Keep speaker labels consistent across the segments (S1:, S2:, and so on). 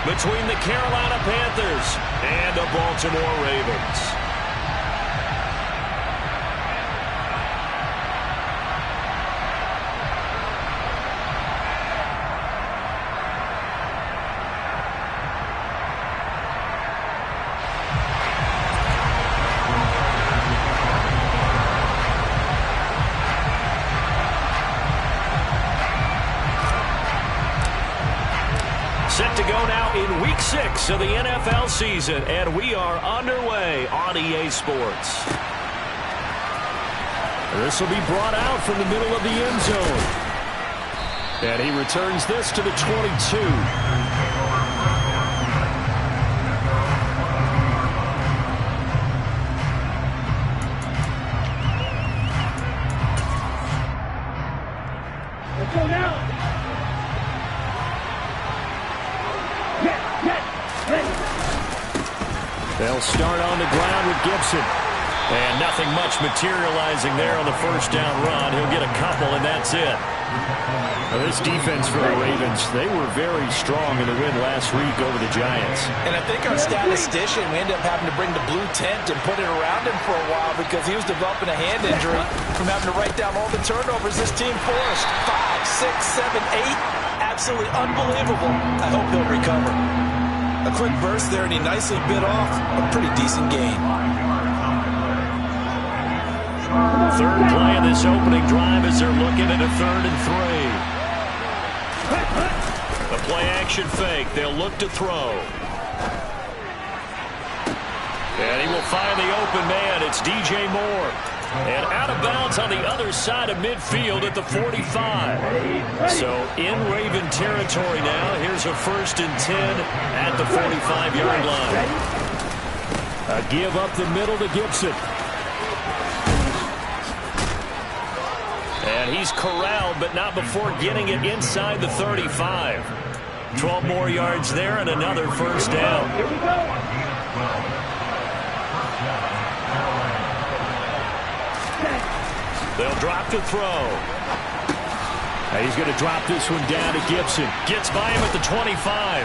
S1: between the Carolina Panthers and the Baltimore Ravens. Set to go now in Week 6 of the NFL season, and we are underway on EA Sports. This will be brought out from the middle of the end zone. And he returns this to the 22. They'll start on the ground with Gibson. And nothing much materializing there on the first down run. He'll get a couple, and that's it. Now, this defense for the Ravens, they were very strong in the win last week over the Giants.
S2: And I think our statistician, we ended up having to bring the blue tent and put it around him for a while because he was developing a hand injury from having to write down all the turnovers this team forced. 5, 6, 7, 8. Absolutely unbelievable. I hope he'll recover. A quick burst there, and he nicely bit off a pretty decent gain.
S1: Third play of this opening drive as they're looking at a 3rd and 3. A play-action fake. They'll look to throw. And he will find the open man. It's DJ Moore. And out of bounds on the other side of midfield at the 45. So in Raven territory now. Here's a 1st and 10 at the 45-yard line. A give up the middle to Gibson. And he's corralled, but not before getting it inside the 35. 12 more yards there and another 1st down. Here we go. They'll drop to throw. He's going to drop this one down to Gibson. Gets by him at the 25.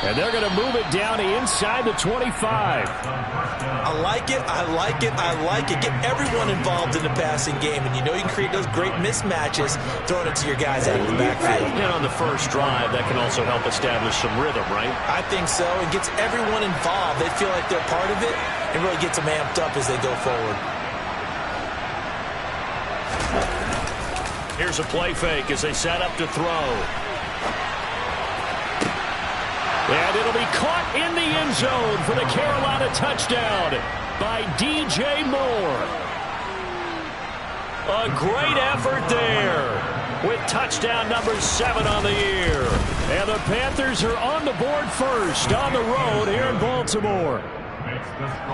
S1: And they're going to move it down inside the 25.
S2: I like it, I like it, I like it. Get everyone involved in the passing game, and you know you can create those great mismatches throwing it to your guys out of the backfield.
S1: And on the first drive, that can also help establish some rhythm, right?
S2: I think so. It gets everyone involved. They feel like they're part of it, and really gets them amped up as they go forward.
S1: Here's a play fake as they set up to throw. And it'll be caught in the end zone for the Carolina touchdown by DJ Moore. A great effort there with touchdown number 7 on the year. And the Panthers are on the board first on the road here in Baltimore.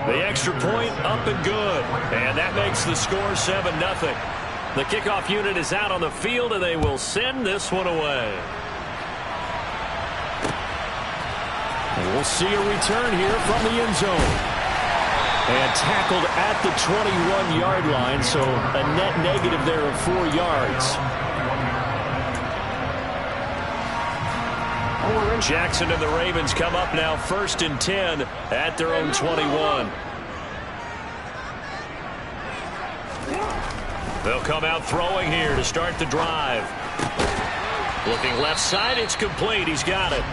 S1: The extra point up and good. And that makes the score 7-0. The kickoff unit is out on the field, and they will send this one away. And we'll see a return here from the end zone. And tackled at the 21-yard line, so a net negative there of 4 yards. Jackson and the Ravens come up now 1st and 10 at their own 21. They'll come out throwing here to start the drive. Looking left side, it's complete. He's got it.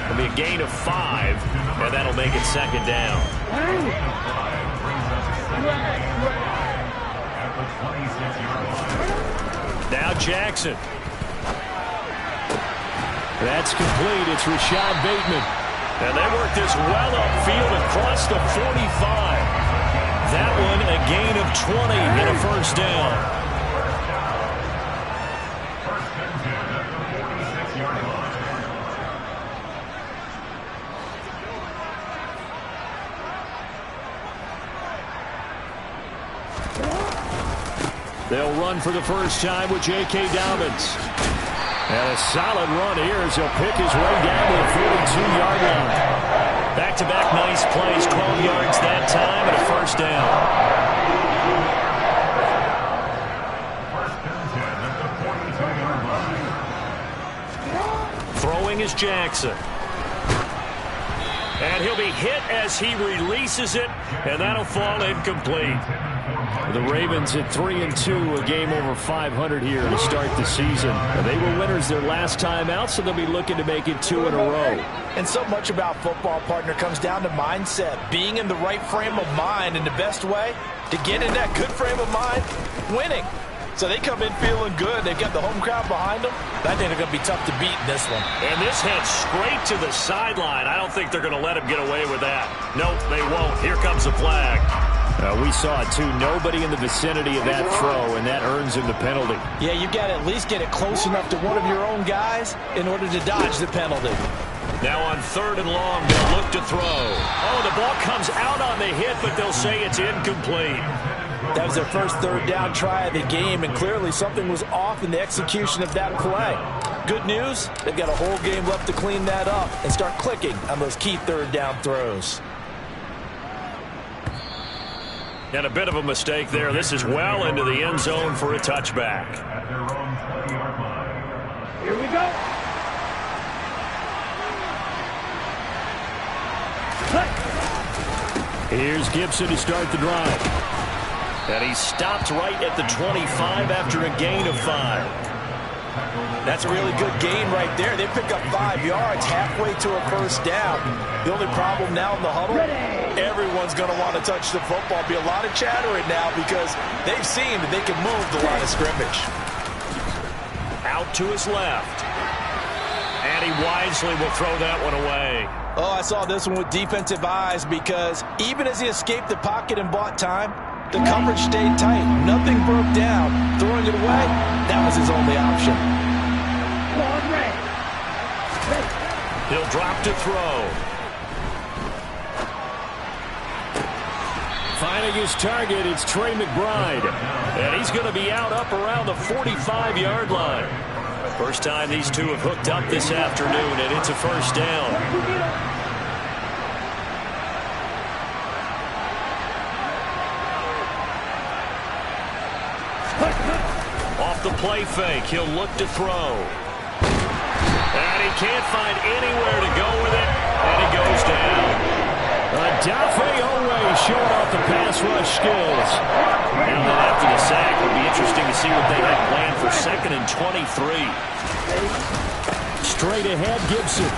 S1: It'll be a gain of 5, and that'll make it 2nd down. Now Jackson. That's complete. It's Rashad Bateman. And they work this well upfield across the 45. That one a gain of 20 and a 1st down. They'll run for the first time with J.K. Dobbins. And a solid run here as he'll pick his way down to the 42-yard line. Back-to-back nice plays, 12 yards that time, and a 1st down. Throwing throwing is Jackson. And he'll be hit as he releases it, and that'll fall incomplete. The Ravens at 3-2, a game over 500 here to start the season. They were winners their last time out, so they'll be looking to make it 2 in a row.
S2: And so much about football, partner, comes down to mindset. Being in the right frame of mind, and the best way to get in that good frame of mind, winning. So they come in feeling good. They've got the home crowd behind them. I think they're going to be tough to beat in this one.
S1: And this heads straight to the sideline. I don't think they're going to let him get away with that. Nope, they won't. Here comes the flag. We saw it, too. Nobody in the vicinity of that throw, and that earns him the penalty.
S2: Yeah, you got to at least get it close enough to one of your own guys in order to dodge the penalty.
S1: Now on 3rd and long, they'll look to throw. Oh, the ball comes out on the hit, but they'll say it's incomplete.
S2: That was their first 3rd down try of the game, and clearly something was off in the execution of that play. Good news, they've got a whole game left to clean that up and start clicking on those key 3rd down throws.
S1: And a bit of a mistake there. This is well into the end zone for a touchback.
S3: Here we go.
S1: Here's Gibson to start the drive. And he stopped right at the 25 after a gain of 5.
S2: That's a really good gain right there. They pick up 5 yards halfway to a first down. The only problem now in the huddle, everyone's going to want to touch the football. Be a lot of chattering now because they've seen that they can move the line of scrimmage.
S1: Out to his left. And he wisely will throw that one away.
S2: Oh, I saw this one with defensive eyes because even as he escaped the pocket and bought time, the coverage stayed tight. Nothing broke down. Throwing it away, that was his only option.
S1: He'll drop to throw. Finding his target, it's Trey McBride. And he's going to be out up around the 45-yard line. First time these two have hooked up this afternoon, and it's a first down. Off the play fake, he'll look to throw. And he can't find anywhere to go with it, and he goes down. Dafe Owe showing off the pass rush skills. And then after the sack, it'll be interesting to see what they have planned for 2nd and 23. Straight ahead, Gibson.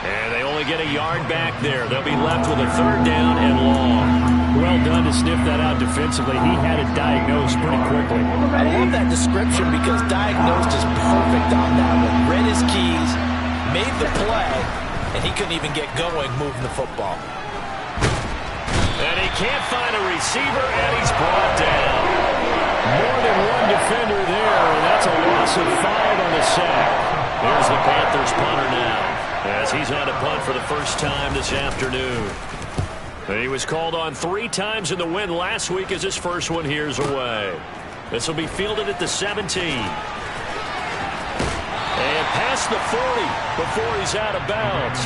S1: And they only get a yard back there. They'll be left with a 3rd down and long. Well done to sniff that out defensively. He had it diagnosed pretty quickly.
S2: I love that description because diagnosed is perfect on that one. Read his keys, made the play, and he couldn't even get going moving the football.
S1: And he can't find a receiver, and he's brought down. More than one defender there, and that's a loss of 5 on the sack. There's the Panthers punter now, as he's had a punt for the first time this afternoon. He was called on 3 times in the win last week as his first one here's away. This will be fielded at the 17. And past the 40 before he's out of bounds.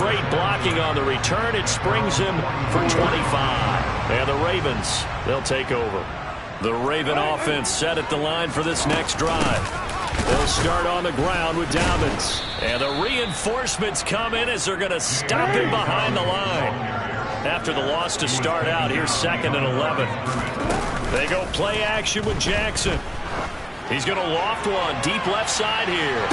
S1: Great blocking on the return. It springs him for 25. And the Ravens, they'll take over. The Raven offense set at the line for this next drive. They'll start on the ground with Dobbins. And the reinforcements come in as they're going to stop him behind the line. After the loss to start out, here's 2nd and 11. They go play action with Jackson. He's going to loft one deep left side here.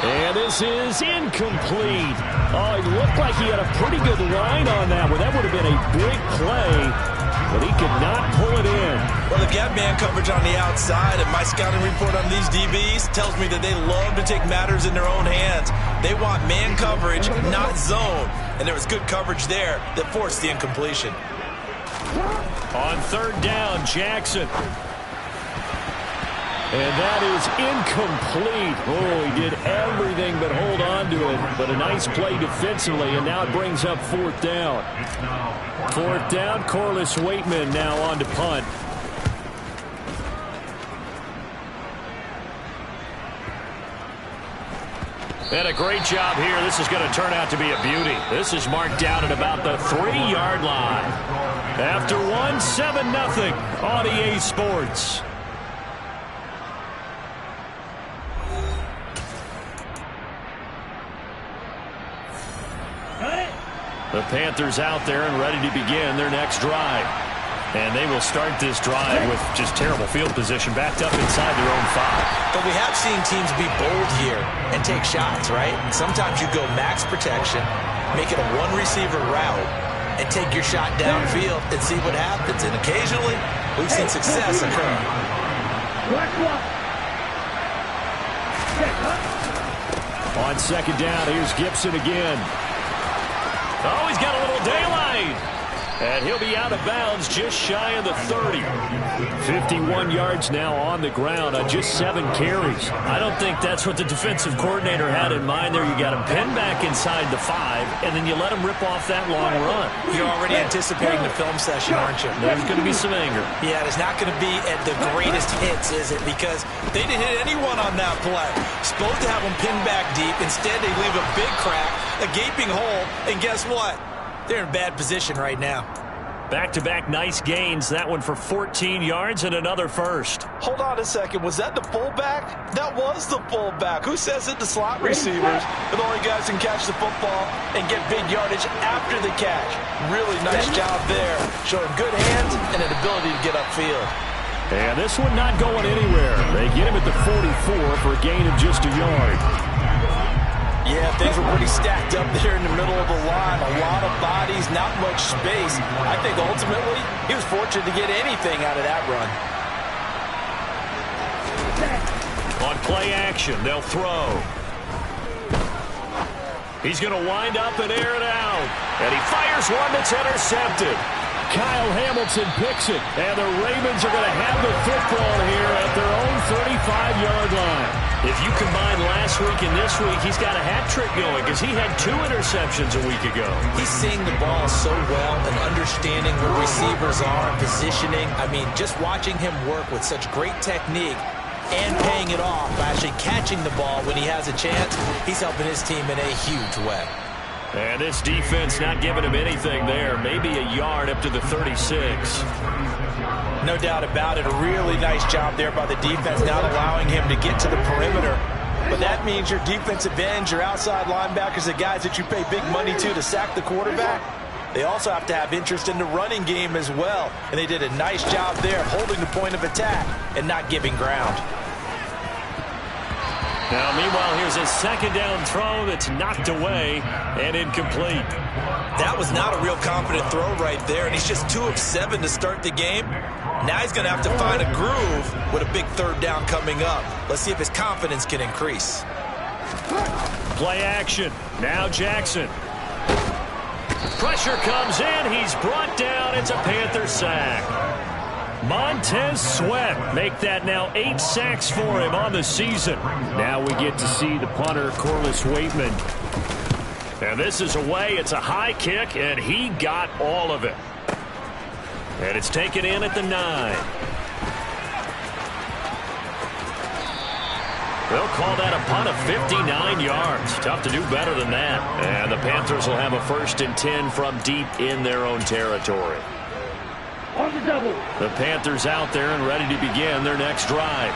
S1: And this is incomplete. Oh, it looked like he had a pretty good line on that one. That would have been a big play, but he could not pull it in.
S2: Well, they've got man coverage on the outside, and my scouting report on these DBs tells me that they love to take matters in their own hands. They want man coverage, not zone. And there was good coverage there that forced the incompletion.
S1: On 3rd down, Jackson. And that is incomplete. Oh, he did everything but hold on to it. But a nice play defensively, and now it brings up 4th down. 4th down, Corliss Waitman now on to punt. And a great job here. This is going to turn out to be a beauty. This is marked out at about the 3-yard line. After 1, 7-0 on EA Sports. The Panthers out there and ready to begin their next drive. And they will start this drive with just terrible field position, backed up inside their own 5.
S2: But we have seen teams be bold here and take shots, right? Sometimes you go max protection, make it a one-receiver route, and take your shot downfield and see what happens. And occasionally, we've seen success occur.
S1: On second down, here's Gibson again. Oh, he's got a little daylight. And he'll be out of bounds just shy of the 30. 51 yards now on the ground on just 7 carries. I don't think that's what the defensive coordinator had in mind there. You got him pinned back inside the 5, and then you let him rip off that long run.
S2: You're already anticipating the film session, aren't you?
S1: There's going to be some anger.
S2: Yeah, it's not going to be at the greatest hits, is it? Because they didn't hit anyone on that play. Supposed to have them pinned back deep. Instead, they leave a big crack, a gaping hole, and guess what? They're in bad position right now.
S1: Back-to-back nice gains. That one for 14 yards and another first.
S2: Hold on a second. Was that the fullback? That was the fullback. Who says it? The slot receivers. But the only guys can catch the football and get big yardage after the catch. Really nice job there. Showing good hands and an ability to get upfield.
S1: And this one not going anywhere. They get him at the 44 for a gain of just a yard.
S2: Yeah, things were pretty stacked up there in the middle of the line. A lot of bodies, not much space. I think ultimately he was fortunate to get anything out of that run.
S1: On play action, they'll throw. He's going to wind up and air it out. And he fires one that's intercepted. Kyle Hamilton picks it. And the Ravens are going to have the football here at their own 35-yard line. If you combine last week and this week, he's got a hat trick going because he had 2 interceptions a week ago.
S2: He's seeing the ball so well and understanding where receivers are, positioning. I mean, just watching him work with such great technique and paying it off by actually catching the ball when he has a chance, he's helping his team in a huge way.
S1: And this defense not giving him anything there. Maybe a yard up to the 36.
S2: No doubt about it. A really nice job there by the defense, not allowing him to get to the perimeter. But that means your defensive ends, your outside linebackers, the guys that you pay big money to sack the quarterback, they also have to have interest in the running game as well. And they did a nice job there holding the point of attack and not giving ground.
S1: Now, meanwhile, here's a second down throw that's knocked away and incomplete.
S2: That was not a real confident throw right there, and he's just 2 of 7 to start the game. Now he's going to have to find a groove with a big third down coming up. Let's see if his confidence can increase.
S1: Play action. Now Jackson. Pressure comes in. He's brought down. It's a Panther sack. Montez Sweat make that now 8 sacks for him on the season. Now we get to see the punter, Corliss Waitman. And this is away. It's a high kick, and he got all of it. And it's taken in at the 9. They'll call that a punt of 59 yards. Tough to do better than that. And the Panthers will have a 1st and 10 from deep in their own territory. The Panthers out there and ready to begin their next drive.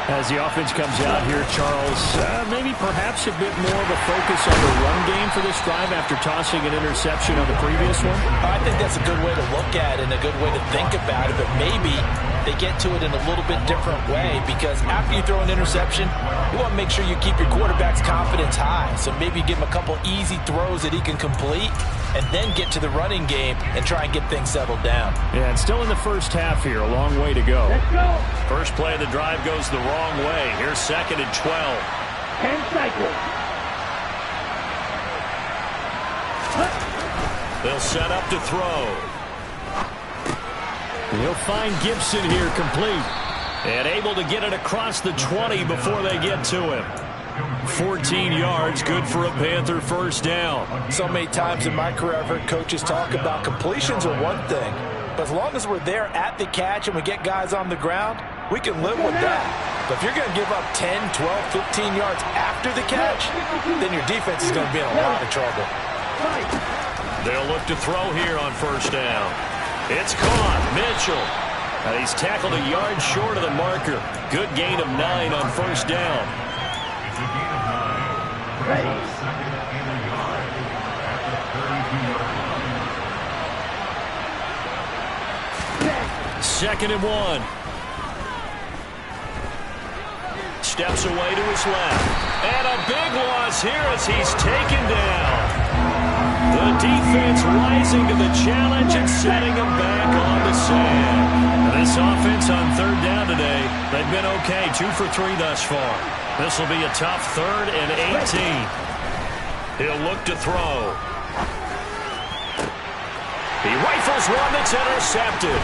S1: As the offense comes out here, Charles, maybe perhaps a bit more of a focus on the run game for this drive after tossing an interception on the previous one?
S2: I think that's a good way to look at it and a good way to think about it, but maybe they get to it in a little bit different way because after you throw an interception, you want to make sure you keep your quarterback's confidence high. So maybe give him a couple easy throws that he can complete and then get to the running game and try and get things settled down.
S1: Yeah, and still in the first half here, a long way to go.
S3: Let's go.
S1: First play of the drive goes the wrong way. Here's 2nd and 12.
S3: 10 cycles.
S1: They'll set up to throw. He'll find Gibson here complete. And able to get it across the 20 before they get to him. 14 yards, good for a Panther first down.
S2: So many times in my career, I've heard coaches talk about completions are one thing. But as long as we're there at the catch and we get guys on the ground, we can live with that. But if you're going to give up 10, 12, 15 yards after the catch, then your defense is going to be in a lot of trouble.
S1: They'll look to throw here on first down. It's caught. Mitchell. He's tackled a yard short of the marker. Good gain of 9 on first down. Second and 1. Steps away to his left. And a big loss here as he's taken down. The defense rising to the challenge and setting him back on the sand. This offense on third down today, they've been okay, 2 for 3 thus far. This will be a tough 3rd and 18. He'll look to throw. He rifles one that's intercepted.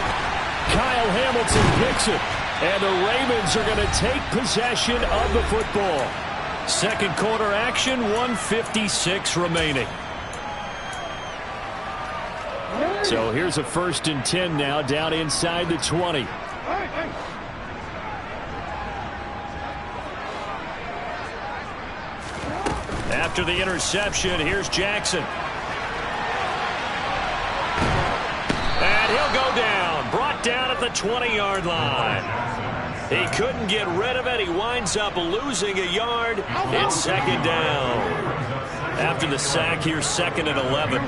S1: Kyle Hamilton picks it. And the Ravens are going to take possession of the football. Second quarter action, 1:56 remaining. So here's a 1st and 10 now, down inside the 20. After the interception, here's Jackson. And he'll go down, brought down at the 20-yard line. He couldn't get rid of it. He winds up losing a yard. It's second down. After the sack, here's 2nd and 11.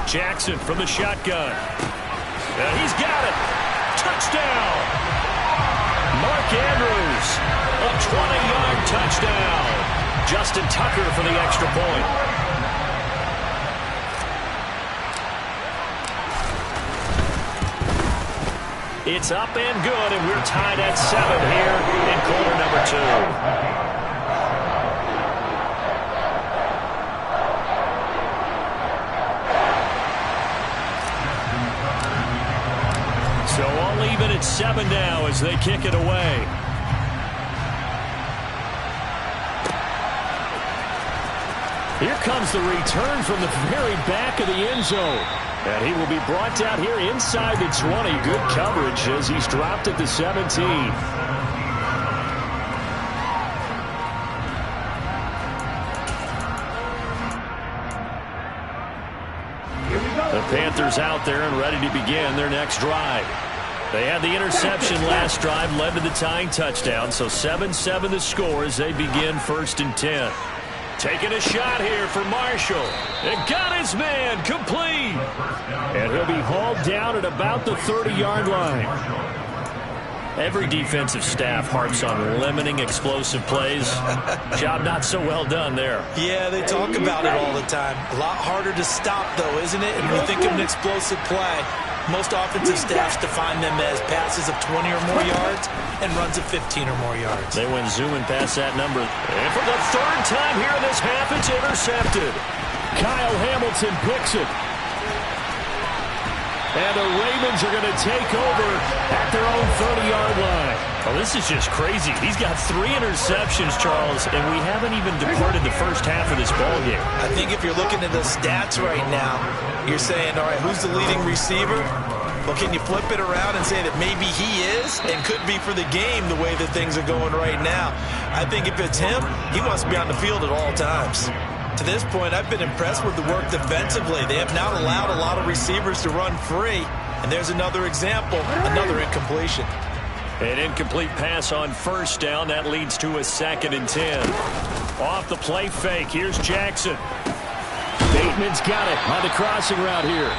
S1: Jackson from the shotgun. And he's got it. Touchdown. Mark Andrews, a 20-yard touchdown. Justin Tucker for the extra point. It's up and good, and we're tied at 7 here in quarter number 2. So all even at 7 now as they kick it away. Here comes the return from the very back of the end zone. And he will be brought down here inside the 20. Good coverage as he's dropped at the 17. The Panthers out there and ready to begin their next drive. They had the interception last drive, led to the tying touchdown. So 7-7 the score as they begin 1st and 10. Taking a shot here for Marshall. And got his man complete. And he'll be hauled down at about the 30-yard line. Every defensive staff harps on limiting explosive plays. Job not so well done there.
S2: Yeah, they talk about it all the time. A lot harder to stop, though, isn't it? And when you think of an explosive play, most offensive staffs define them as passes of 20 or more yards and runs of 15 or more yards.
S1: They went zooming past that number. And for the 3rd time here in this half, it's intercepted. Kyle Hamilton picks it. And the Ravens are going to take over at their own 30-yard line. Oh, this is just crazy. He's got 3 interceptions, Charles, and we haven't even departed the first half of this ballgame.
S2: I think if you're looking at the stats right now, you're saying, all right, who's the leading receiver? Well, can you flip it around and say that maybe he is and could be for the game the way that things are going right now? I think if it's him, he wants to be on the field at all times. To this point, I've been impressed with the work defensively. They have not allowed a lot of receivers to run free. And there's another example, another incompletion.
S1: An incomplete pass on 1st down. That leads to a 2nd and 10. Off the play fake, here's Jackson. Bateman's got it on the crossing route here.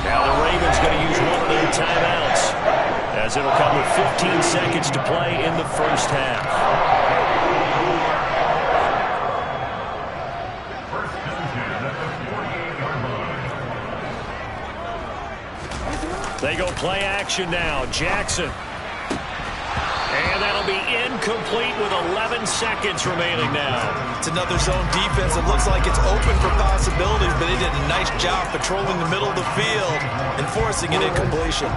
S1: Now the Ravens going to use one of their timeouts, as it'll come with 15 seconds to play in the first half. They go play action now. Jackson. And that'll be incomplete with 11 seconds remaining now.
S2: It's another zone defense. It looks like it's open for possibilities, but they did a nice job patrolling the middle of the field and forcing an incompletion.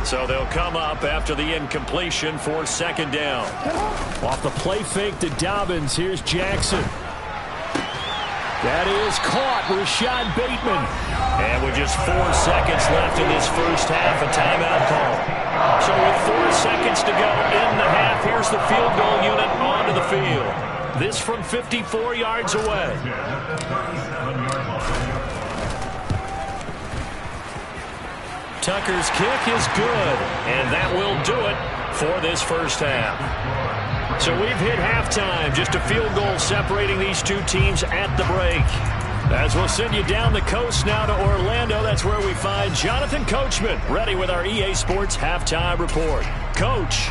S1: So they'll come up after the incompletion for 2nd down. Off the play fake to Dobbins, here's Jackson. That is caught. Rashad Bateman. And with just 4 seconds left in this first half, a timeout call. So with 4 seconds to go in the half, here's the field goal unit onto the field. This from 54 yards away. Tucker's kick is good, and that will do it for this first half. So we've hit halftime. Just a field goal separating these two teams at the break. As we'll send you down the coast now to Orlando, that's where we find Jonathan Coachman, ready with our EA Sports Halftime Report. Coach.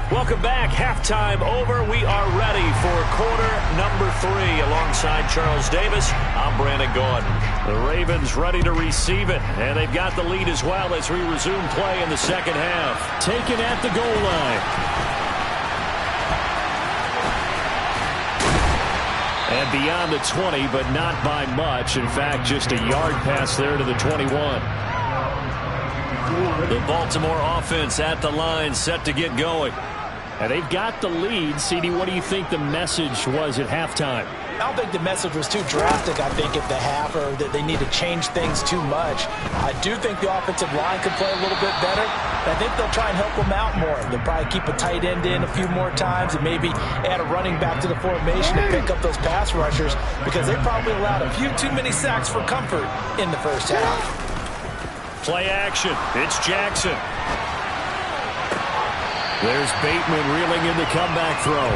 S1: Welcome back. Halftime over. We are ready for quarter number 3. Alongside Charles Davis, I'm Brandon Gordon. The Ravens ready to receive it, and they've got the lead as well as we resume play in the second half. Taken at the goal line. And beyond the 20, but not by much. In fact, just a yard pass there to the 21. The Baltimore offense at the line, set to get going. And they've got the lead. CD, what do you think the message was at halftime?
S2: I don't think the message was too drastic, I think, at the half, or that they need to change things too much. I do think the offensive line could play a little bit better. I think they'll try and help them out more. They'll probably keep a tight end in a few more times and maybe add a running back to the formation to pick up those pass rushers, because they probably allowed a few too many sacks for comfort in the first half.
S1: Play action. It's Jackson. There's Bateman reeling in the comeback throw.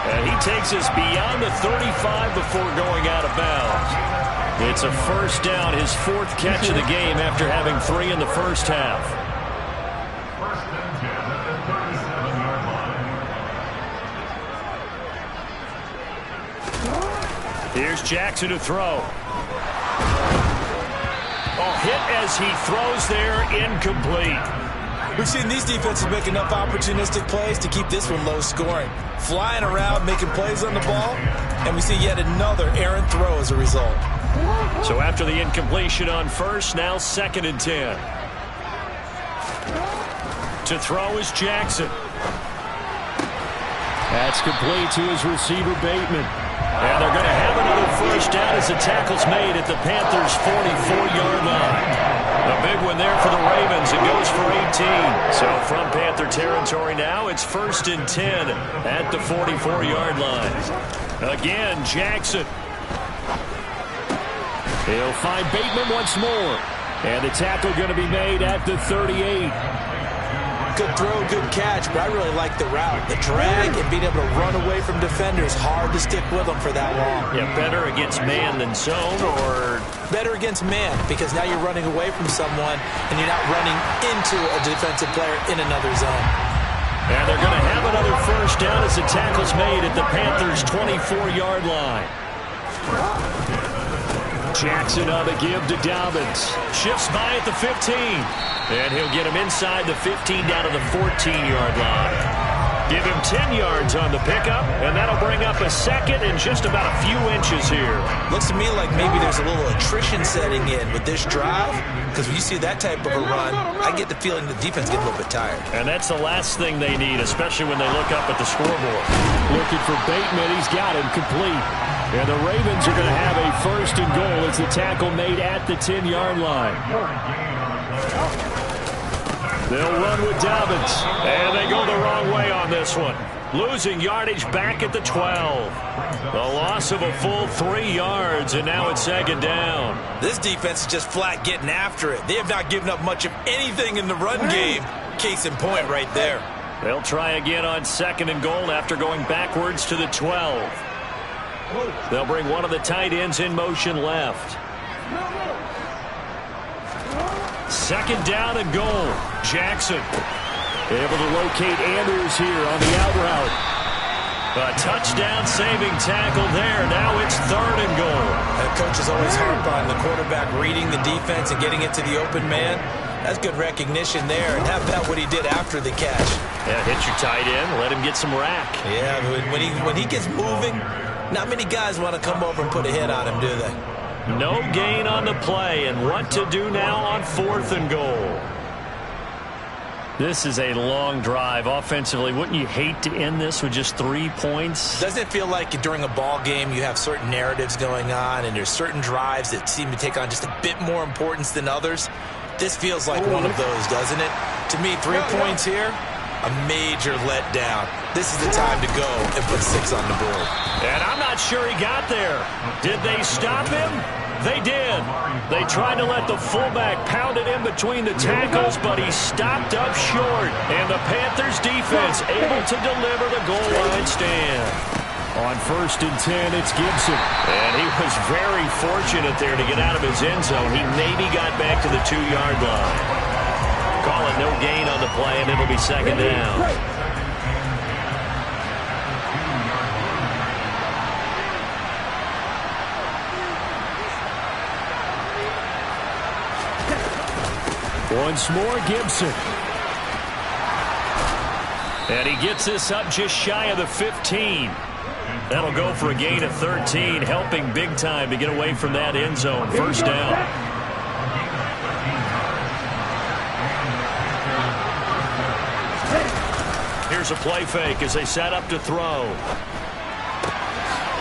S1: And he takes us beyond the 35 before going out of bounds. It's a first down, his 4th catch of the game after having 3 in the first half. Here's Jackson to throw. Oh, hit as he throws there, incomplete.
S2: We've seen these defenses make enough opportunistic plays to keep this one low scoring. Flying around, making plays on the ball, and we see yet another errant throw as a result.
S1: So after the incompletion on first, now 2nd and 10. To throw is Jackson. That's complete to his receiver, Bateman. And they're going to have another first down as the tackle's made at the Panthers' 44-yard line. A big one there for the Ravens. It goes for 18. So from Panther territory now, it's 1st and 10 at the 44-yard line. Again, Jackson. He'll find Bateman once more. And the tackle going to be made at the 38.
S2: Good throw, good catch, but I really like the route. The drag and being able to run away from defenders, hard to stick with them for that long.
S1: Yeah, better against man than zone, or?
S2: Better against man, because now you're running away from someone and you're not running into a defensive player in another zone.
S1: And they're going to have another first down as the tackle's made at the Panthers' 24-yard line. Jackson on the give to Dobbins. Shifts by at the 15. And he'll get him inside the 15 down to the 14-yard line. Give him 10 yards on the pickup, and that'll bring up a 2nd and just about a few inches here.
S2: Looks to me like maybe there's a little attrition setting in with this drive, because when you see that type of a run, I get the feeling the defense gets a little bit tired.
S1: And that's the last thing they need, especially when they look up at the scoreboard. Looking for Bateman. He's got him complete. And the Ravens are going to have a 1st and goal as the tackle made at the 10-yard line. They'll run with Dobbins. And they go the wrong way on this one. Losing yardage back at the 12. The loss of a full 3 yards, and now it's 2nd down.
S2: This defense is just flat getting after it. They have not given up much of anything in the run game. Case in point right there.
S1: They'll try again on 2nd and goal after going backwards to the 12. They'll bring one of the tight ends in motion left. 2nd down and goal. Jackson able to locate Andrews here on the out route. A touchdown saving tackle there. Now it's 3rd and goal.
S2: The coach is always harp on the quarterback reading the defense and getting it to the open man. That's good recognition there. And how about what he did after the catch?
S1: Yeah, hit your tight end. Let him get some rack.
S2: Yeah, when he gets moving, not many guys want to come over and put a hit on him, do they?
S1: No gain on the play, and what to do now on 4th and goal. This is a long drive offensively. Wouldn't you hate to end this with just 3 points?
S2: Doesn't it feel like during a ball game you have certain narratives going on and there's certain drives that seem to take on just a bit more importance than others? This feels like one of those, doesn't it? To me, 3 points here, a major letdown. This is the time to go and put 6 on the board.
S1: And I'm not sure he got there. Did they stop him? They did. They tried to let the fullback pound it in between the tackles, but he stopped up short. And the Panthers defense able to deliver the goal line stand. On 1st and 10, it's Gibson. And he was very fortunate there to get out of his end zone. He maybe got back to the 2-yard line. Call it no gain on the play, and it'll be 2nd down. Once more, Gibson. And he gets this up just shy of the 15. That'll go for a gain of 13, helping big time to get away from that end zone. 1st down. Here's a play fake as they set up to throw.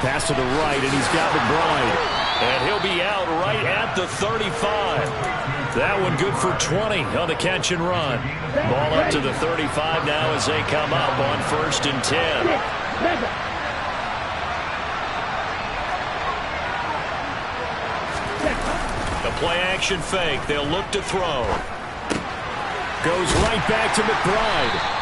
S1: Pass to the right, and he's got McBride. And he'll be out right at the 35. That one good for 20 on the catch and run. Ball up to the 35 now as they come up on 1st and 10. The play action fake. They'll look to throw. Goes right back to McBride.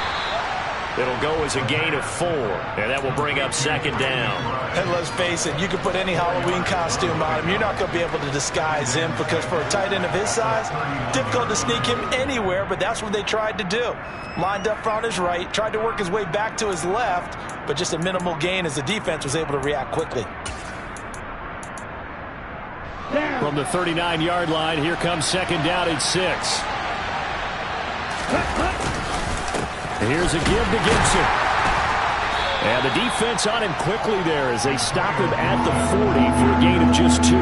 S1: It'll go as a gain of 4, and that will bring up 2nd down.
S2: And let's face it, you can put any Halloween costume on him. You're not going to be able to disguise him because for a tight end of his size, difficult to sneak him anywhere, but that's what they tried to do. Lined up on his right, tried to work his way back to his left, but just a minimal gain as the defense was able to react quickly.
S1: From the 39-yard line, here comes 2nd down and 6. Here's a give to Gibson. And the defense on him quickly there as they stop him at the 40 for a gain of just 2.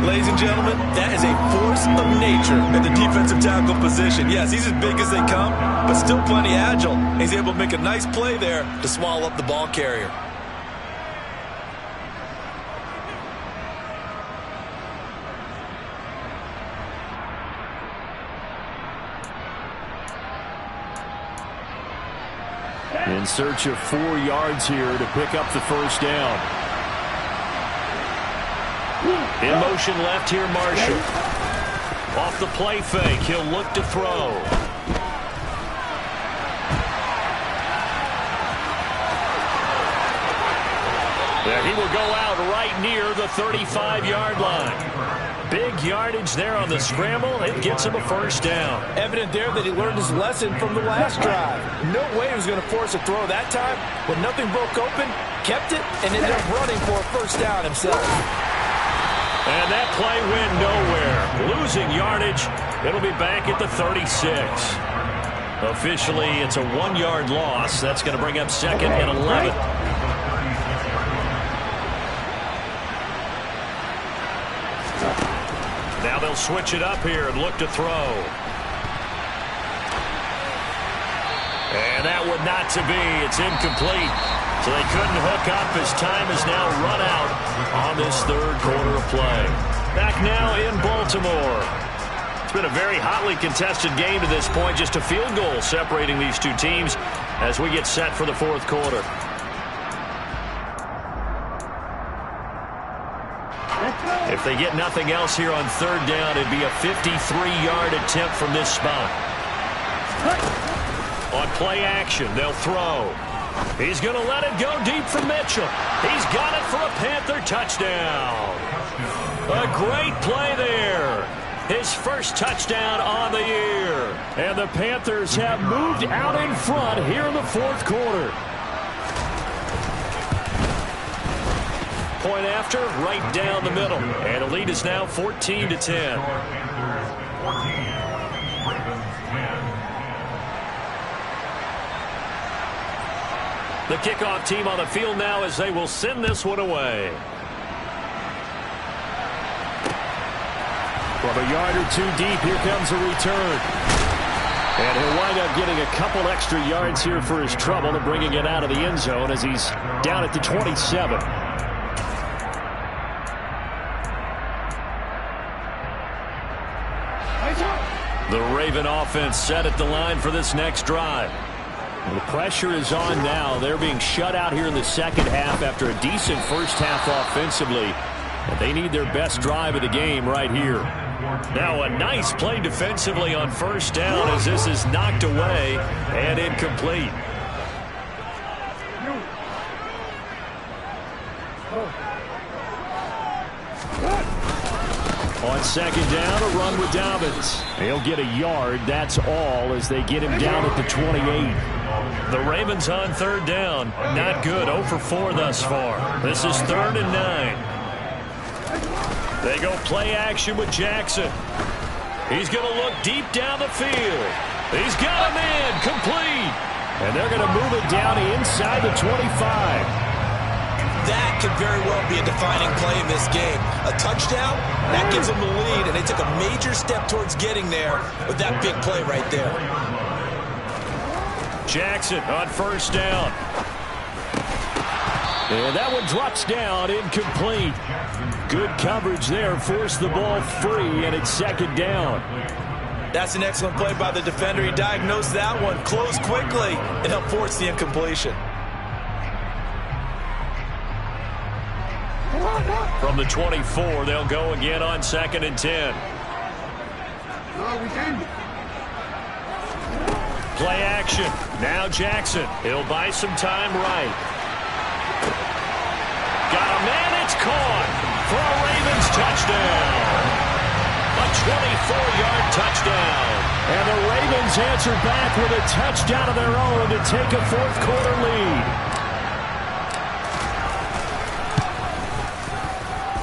S4: Ladies and gentlemen, that is a force of nature at the defensive tackle position. Yes, he's as big as they come, but still plenty agile. He's able to make a nice play there to swallow up the ball carrier.
S1: In search of 4 yards here to pick up the 1st down. In motion left here, Marshall. Off the play fake, he'll look to throw. There he will go out right near the 35-yard line. Big yardage there on the scramble. It gets him a 1st down.
S2: Evident there that he learned his lesson from the last drive. No way he was going to force a throw that time. When nothing broke open, kept it, and ended up running for a 1st down himself.
S1: And that play went nowhere. Losing yardage. It'll be back at the 36. Officially, it's a 1-yard loss. That's going to bring up 2nd and 11. Now they'll switch it up here and look to throw. And that would not to be. It's incomplete. So they couldn't hook up as time is now run out on this 3rd quarter of play. Back now in Baltimore. It's been a very hotly contested game to this point. Just a field goal separating these two teams as we get set for the 4th quarter. If they get nothing else here on 3rd down, it'd be a 53-yard attempt from this spot. On play action, they'll throw. He's going to let it go deep for Mitchell. He's got it for a Panther touchdown. A great play there. His 1st touchdown on the year. And the Panthers have moved out in front here in the 4th quarter. Point after, right down the middle. And the lead is now 14-10. The kickoff team on the field now as they will send this one away. From a yard or 2 deep, here comes a return. And he'll wind up getting a couple extra yards here for his trouble and bringing it out of the end zone as he's down at the 27. The Raven offense set at the line for this next drive. And the pressure is on now. They're being shut out here in the 2nd half after a decent 1st half offensively. And they need their best drive of the game right here. Now a nice play defensively on first down as this is knocked away and incomplete. On second down, a run with Dobbins. He'll get a yard, that's all, as they get him down at the 28. The Ravens on third down. Not good, 0 for 4 thus far. This is 3rd and 9. They go play action with Jackson. He's going to look deep down the field. He's got a man, complete. And they're going to move it down inside the 25.
S4: That could very well be a defining play in this game. A touchdown, that gives them the lead, and they took a major step towards getting there with that big play right there.
S1: Jackson on first down. And that one drops down, incomplete. Good coverage there, forced the ball free, and it's second down.
S4: That's an excellent play by the defender. He diagnosed that one, closed quickly, and helped force the incompletion.
S1: From the 24, they'll go again on 2nd and 10. Play action. Now Jackson. He'll buy some time right. Got a man. It's caught for a Ravens touchdown. A 24-yard touchdown. And the Ravens answer back with a touchdown of their own to take a fourth-quarter lead.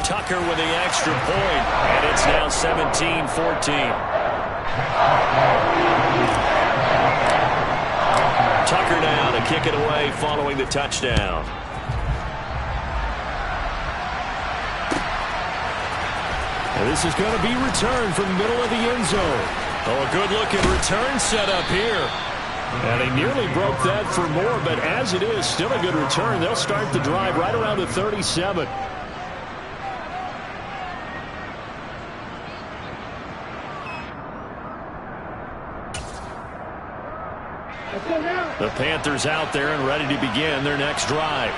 S1: Tucker with the extra point, and it's now 17-14. Tucker now to kick it away following the touchdown. And this is going to be returned from the middle of the end zone. Oh, a good-looking return set up here. And they nearly broke that for more, but as it is, still a good return. They'll start the drive right around the 37. The Panthers out there and ready to begin their next drive.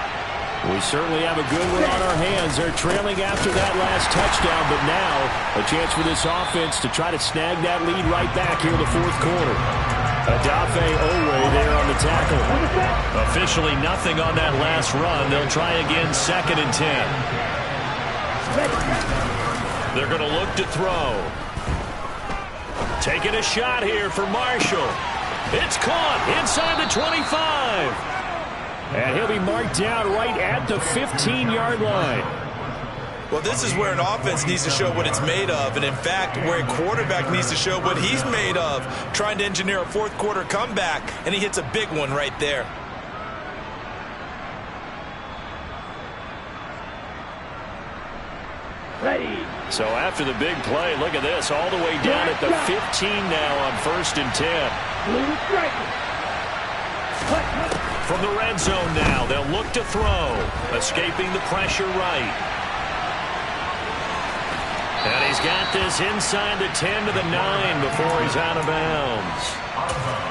S1: We certainly have a good one on our hands. They're trailing after that last touchdown, but now a chance for this offense to try to snag that lead right back here in the fourth quarter. Adafe Owe there on the tackle. Officially nothing on that last run. They'll try again 2nd and 10. They're going to look to throw. Taking a shot here for Marshall. It's caught inside the 25. And he'll be marked down right at the 15-yard line.
S4: Well, this is where an offense needs to show what it's made of. And, in fact, where a quarterback needs to show what he's made of, trying to engineer a fourth-quarter comeback. And he hits a big one right there.
S3: Ready.
S1: So after the big play, look at this, all the way down at the 15 now on 1st and 10. From the red zone now, they'll look to throw, escaping the pressure right. And he's got this inside the 10 to the 9 before he's out of bounds.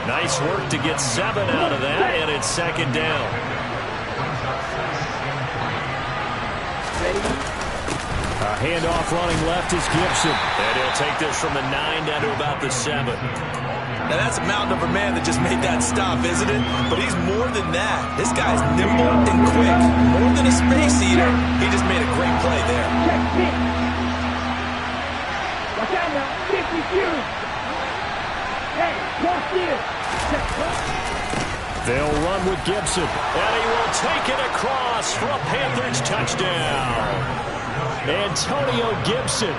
S1: Nice work to get 7 out of that, and it's 2nd down. A handoff running left is Gibson. And he'll take this from the 9 down to about the 7.
S4: Now, that's a mountain of a man that just made that stop, isn't it? But he's more than that. This guy's nimble and quick. More than a space eater. He just made a great play there.
S3: Watch out now. 52. Hey, watch this.
S1: They'll run with Gibson. And he will take it across for a Panthers touchdown. Antonio Gibson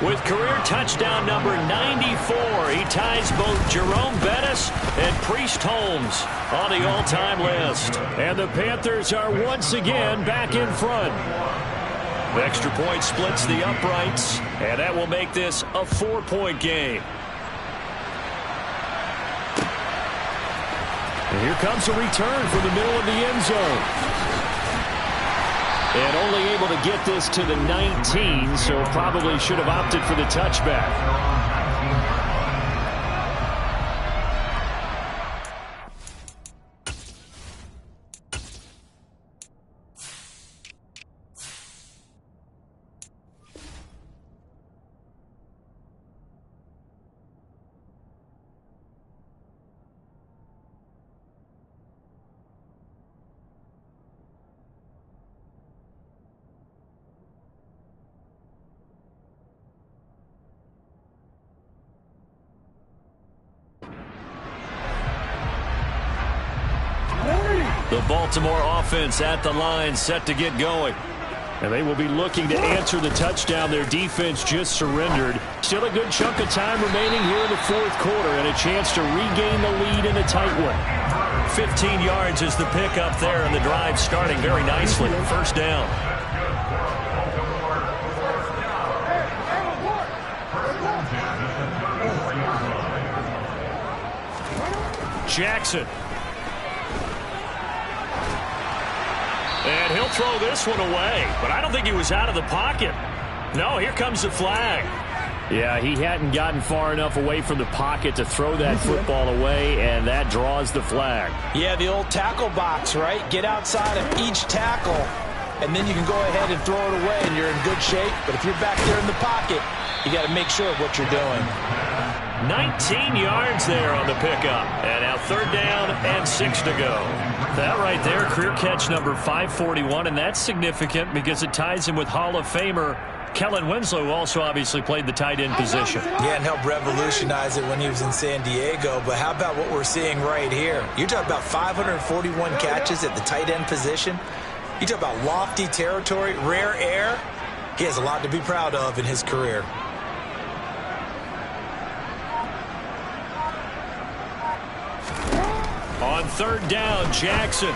S1: with career touchdown number 94. He ties both Jerome Bettis and Priest Holmes on the all-time list. And the Panthers are once again back in front. The extra point splits the uprights, and that will make this a 4-point game. And here comes a return from the middle of the end zone. And only able to get this to the 19, so probably should have opted for the touchback. The Baltimore offense at the line, set to get going. And they will be looking to answer the touchdown their defense just surrendered. Still a good chunk of time remaining here in the fourth quarter and a chance to regain the lead in a tight one. 15 yards is the pickup there, and the drive starting very nicely. First down. Jackson. And he'll throw this one away, but I don't think he was out of the pocket. No, here comes the flag. Yeah, he hadn't gotten far enough away from the pocket to throw that football away, and that draws the flag.
S2: Yeah, the old tackle box, right? Get outside of each tackle, and then you can go ahead and throw it away, and you're in good shape. But if you're back there in the pocket, you got to make sure of what you're doing.
S1: 19 yards there on the pickup. And now third down and 6 to go. That right there, career catch number 541, and that's significant because it ties him with Hall of Famer Kellen Winslow, who also obviously played the tight end position.
S2: Yeah, and helped revolutionize it when he was in San Diego. But how about what we're seeing right here? You're talking about 541 catches at the tight end position. You talk about lofty territory, rare air. He has a lot to be proud of in his career.
S1: On third down, Jackson. Open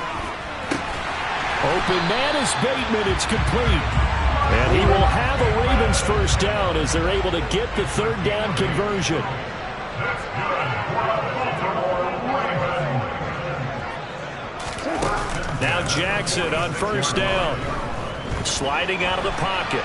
S1: man is Bateman. It's complete. And he will have a Ravens first down as they're able to get the third down conversion. Now Jackson on first down. Sliding out of the pocket.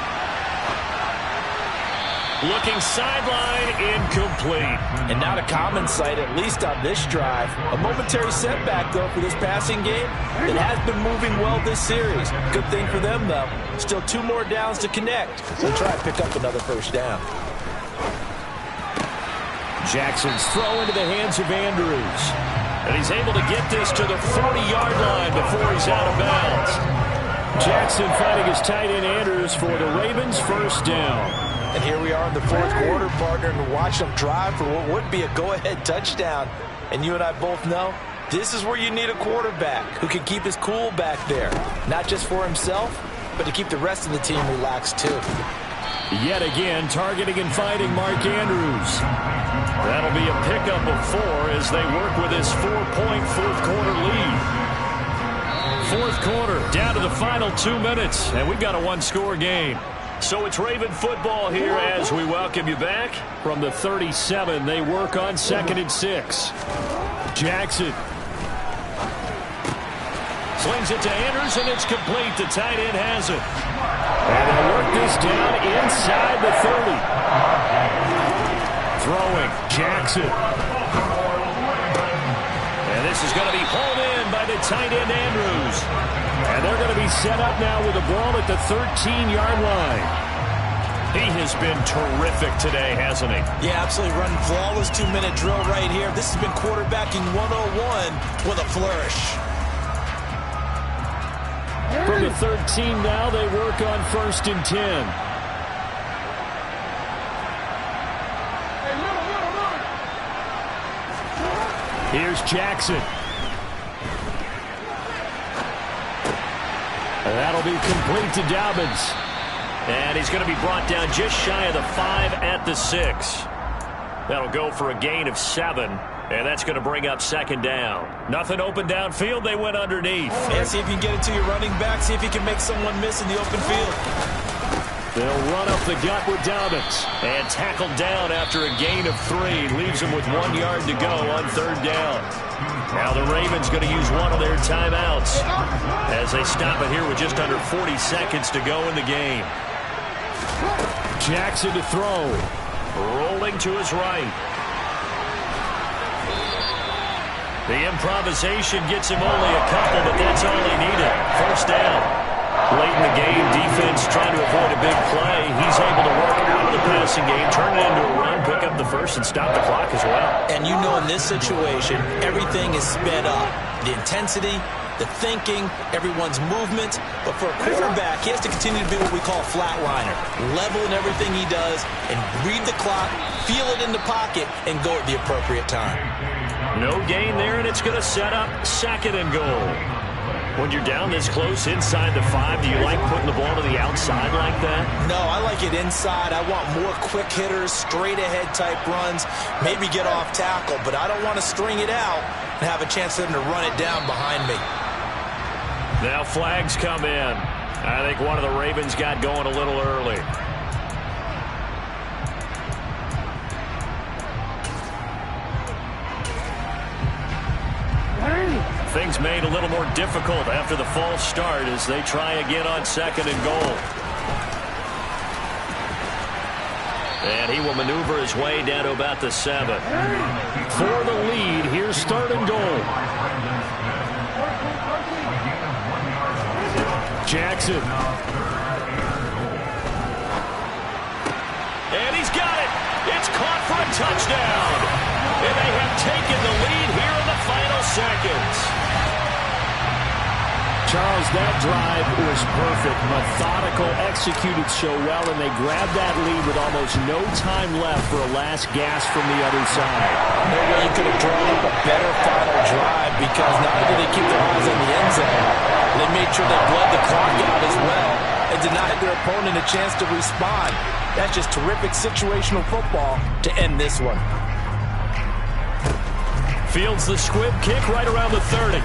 S1: Looking sideline, incomplete.
S2: And not a common sight, at least on this drive. A momentary setback, though, for this passing game. It has been moving well this series. Good thing for them, though. Still 2 more downs to connect. So try to pick up another first down.
S1: Jackson's throw into the hands of Andrews. And he's able to get this to the 40-yard line before he's out of bounds. Jackson finding his tight end Andrews for the Ravens first down.
S2: And here we are in the fourth quarter, partner, and watch them drive for what would be a go-ahead touchdown. And you and I both know this is where you need a quarterback who can keep his cool back there. Not just for himself, but to keep the rest of the team relaxed too.
S1: Yet again, targeting and finding Mark Andrews. That'll be a pickup of 4 as they work with his 4-point fourth quarter lead. Fourth quarter, down to the final 2 minutes, and we've got a 1-score game. So it's Raven football here as we welcome you back. From the 37, they work on 2nd and 6. Jackson slings it to Andrews, and it's complete. The tight end has it. And they'll work this down inside the 30. Throwing, Jackson. And this is going to be hauled in by the tight end, Andrews. And they're going to be set up now with the ball at the 13-yard line. He has been terrific today, hasn't he?
S2: Yeah, absolutely. Running flawless 2-minute drill right here. This has been quarterbacking 101 with a flourish.
S1: From the 13 now, they work on 1st and 10. Here's Jackson. And that'll be complete to Dobbins. And he's going to be brought down just shy of the 5 at the 6. That'll go for a gain of 7. And that's going to bring up 2nd down. Nothing open downfield. They went underneath.
S2: Yeah, see if you can get it to your running back. See if you can make someone miss in the open field.
S1: They'll run up the gut with Dobbins. And tackled down after a gain of 3. Leaves him with 1 yard to go on 3rd down. Now the Ravens going to use one of their timeouts as they stop it here with just under 40 seconds to go in the game. Jackson to throw. Rolling to his right. The improvisation gets him only a couple, but that's all he needed. First down. Late in the game, defense trying to avoid a big play. He's able to work out of the passing game, turn it into a run, pick up the first, and stop the clock as well.
S2: And you know in this situation, everything is sped up. The intensity, the thinking, everyone's movement. But for a quarterback, he has to continue to be what we call a flatliner. Level in everything he does and read the clock, feel it in the pocket, and go at the appropriate time.
S1: No gain there, and it's going to set up 2nd and goal. When you're down this close inside the 5, do you like putting the ball to the outside like that?
S2: No, I like it inside. I want more quick hitters, straight-ahead type runs, maybe get off tackle, but I don't want to string it out and have a chance for them to run it down behind me.
S1: Now flags come in. I think one of the Ravens got going a little early. Things made a little more difficult after the false start as they try again on 2nd and goal. And he will maneuver his way down to about the 7. For the lead, here's 3rd and goal. Jackson. And he's got it. It's caught for a touchdown. And they have taken the lead here in the final seconds. Charles, that drive was perfect. Methodical, executed so well, and they grabbed that lead with almost no time left for a last gasp from the other side.
S2: No way you could have drawn up a better final drive, because not only did they keep their eyes on the end zone, they made sure they bled the clock out as well and denied their opponent a chance to respond. That's just terrific situational football to end this one.
S1: Fields the squib kick right around the 30.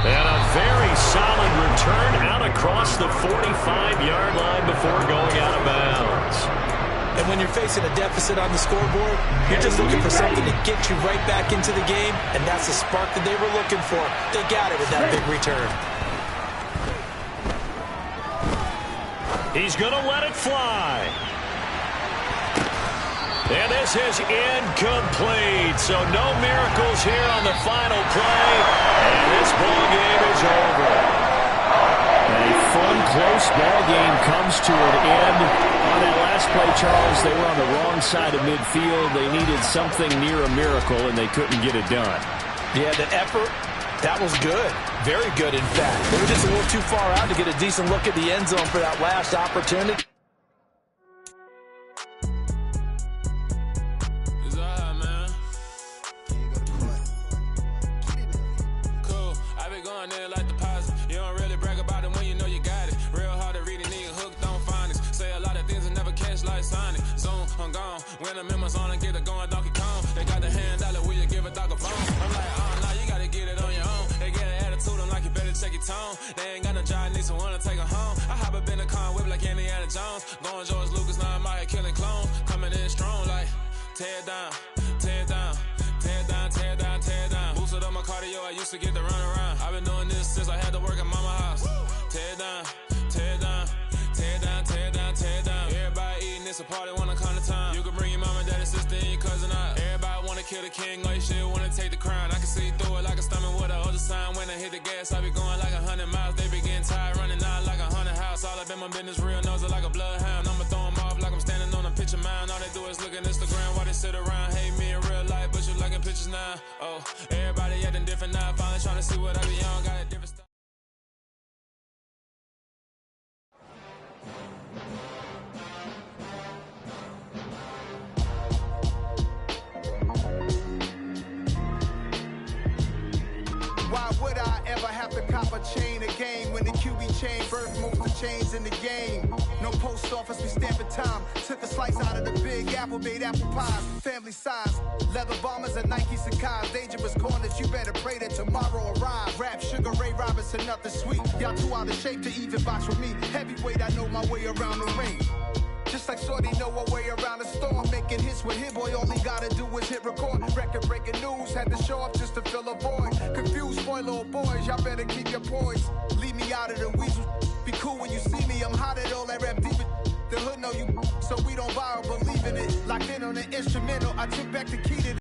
S1: And a very solid return out across the 45-yard line before going out of bounds.
S2: And when you're facing a deficit on the scoreboard, you're just looking for something to get you right back into the game, and that's the spark that they were looking for. They got it with that big return.
S1: He's going to let it fly. And this is incomplete. So no miracles here on the final play. And this ball game is over. A fun, close ball game comes to an end. On that last play, Charles, they were on the wrong side of midfield. They needed something near a miracle, and they couldn't get it done.
S2: Yeah, the effort, that was good. Very good, in fact. They were just a little too far out to get a decent look at the end zone for that last opportunity.
S5: When I'm in my zone and get it going, Donkey Kong. They got the hand dollar, will you give a dog a phone? I'm like, nah, you gotta get it on your own. They get an attitude, I'm like, you better check your tone. They ain't got no job, need someone to take her home. I hop up in the car, whip like Indiana Jones. Going George Lucas, now I'm out here killing clones. Coming in strong, like, tear down, tear down, tear down, tear down, tear down. Boosted up my cardio, I used to get to run around. I've been doing this since I had to work at mama house. Tear down, tear down, tear down, tear down, tear down. Everybody eating, it's a party, wanna come to time. You can bring your mama, daddy, sister, and your cousin out. Everybody wanna kill the king, or you shit wanna take the crown. I can see through it like a stomach with a other sign. When I hit the gas, I be going like 100 miles. They be getting tired, running out like 100 house. All up in my business, real nose like a bloodhound. I'ma throw them off like I'm standing on a picture mound. All they do is look at Instagram while they sit around. Hate me in real life, but you liking pictures now. Oh, everybody acting different now. Finally trying to see what I be on. Got a different style.
S6: Why would I ever have to cop a chain again when the QB chain birth moves the chains in the game? No post office, we stamping time. Took a slice out of the big apple, made apple pies, family size. Leather bombers and Nike Sacai's. Dangerous corners, you better pray that tomorrow arrive. Rap, Sugar Ray Robinson, nothing sweet. Y'all too out of shape to even box with me. Heavyweight, I know my way around the ring. Just like Shorty know her way around the storm. Making hits with Hit Boy, all he gotta do is hit record. Record breaking news, had to show up just to fill a void. Confused boy, little boys, y'all better keep your poise. Leave me out of the weasel. Be cool when you see me, I'm hot at all that rap deep. The hood know you, so we don't borrow, believe in it. Locked in on the instrumental, I took back the key to